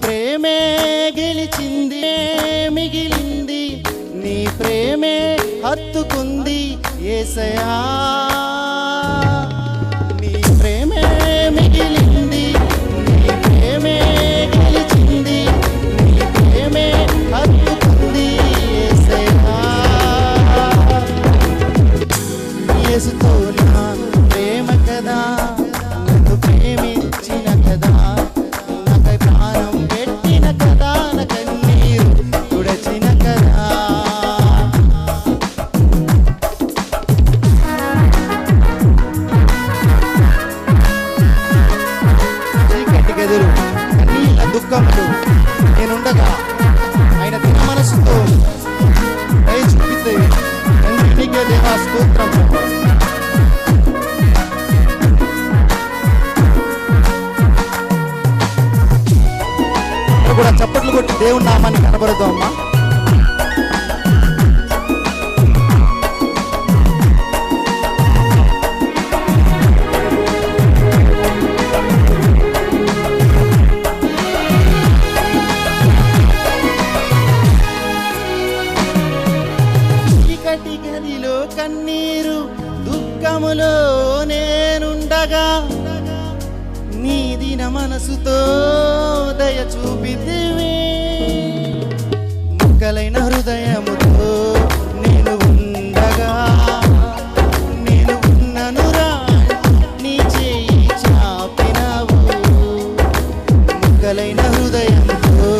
ప్రేమే గెలిచింది మిగిలింది, నీ ప్రేమే హత్తుకుంది యేసయ్యా. నీ ప్రేమే మిగిలింది, నీ ప్రేమే గెలిచింది, నీ ప్రేమే హత్తుకుంది యేసయ్యా. యేసుతో నా ప్రేమ కదా, నన్ను ప్రేమించిన కదా, నాకై ప్రాణం పెట్టిన కదా, నా కన్నీరు తుడచిన కదా. చీకటి గదులు కన్నీళ్ళ దుఃఖములు నేనుండగా ఆయన తిన మనసుతో దయ చూపితే నీకే దేవా స్తోత్రం. కూడా చప్పట్లు కొట్టి దేవుని నామాన్ని కనబడదాం అమ్మా. చీకటి గదిలో కన్నీరు దుఃఖములో నేనుండగా నీ దిన మనసుతో దయ చూపితివి, ముక్కలైన హృదయముతో నేను ఉండగా, నేను ఉన్ననురా నీ చేయి చాపినావు. ముక్కలైన హృదయంతో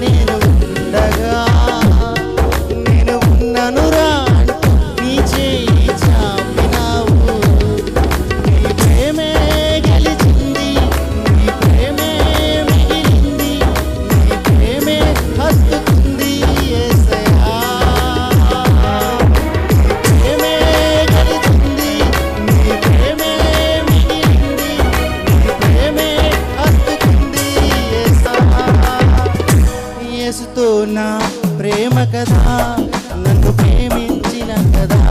నేను ఉండగా, నేను ఉన్ననురా నీ చేయి చాపినావు. నీ ప్రేమే గెలిచింది, నీ ప్రేమే మిగిలింది, నీ ప్రేమే హత్తుకుంది యేసయ్యా. నీ ప్రేమే గెలిచింది, నీ ప్రేమే మిగిలింది, నీ ప్రేమే హత్తుకుంది యేసయ్యా. యేసుతో నా ప్రేమ కదా, నన్ను ప్రేమించిన కదా,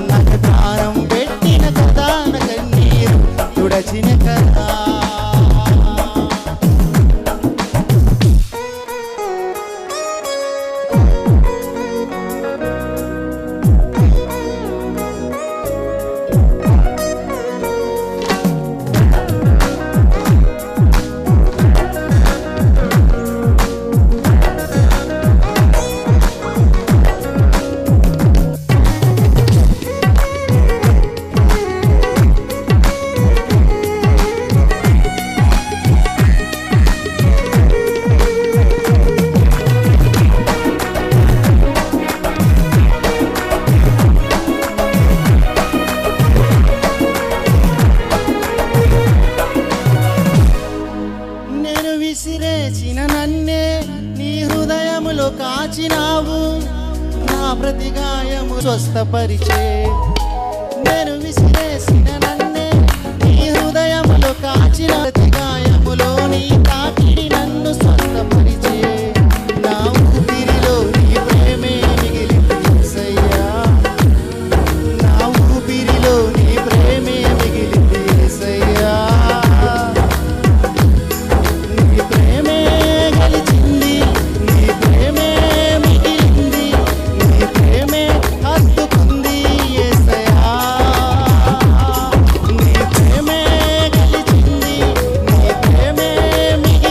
నాకు ప్రాణం పెట్టిన కదా, నా కన్నీరు తుడచిన కదా. నేను విసిరేసిన నన్నే నీ హృదయములో కాచినావు, నా ప్రతి గాయము స్వస్థపరిచే. నేను విసిరేసిన నన్నే నీ హృదయములో కాచిన ప్రతి గాయములో నీ తాకిడి నన్ను స్వస్థపరిచే. నా ఊపిరిలో నీ ప్రేమే మిగిలింది యేసయ్యా, నా ఊపిరిలో నీ ప్రేమే మిగిలింది యేసయ్యా. నీ ప్రేమే గెలిచింది, నీ ప్రేమే మిగిలింది, నీ ప్రేమే హత్తుకుంది యేసయ్యా. నీ ప్రేమే గెలిచింది, నీ ప్రేమే మిగిలింది,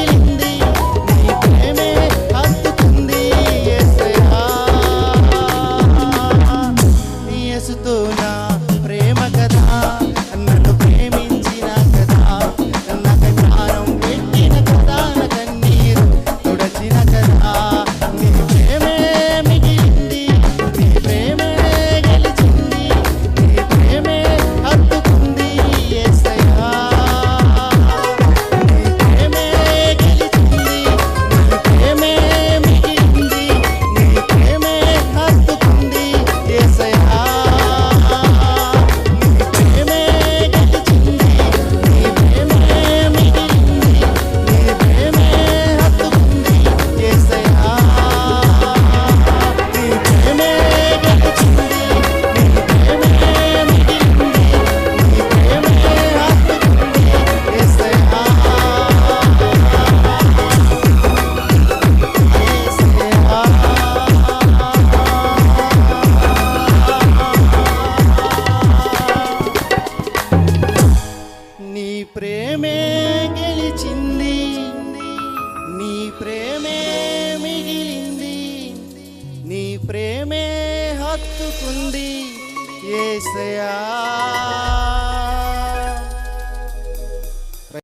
ప్రేమే మిగిలింది, నీ ప్రేమే హత్తుకుంది యేసయ్యా.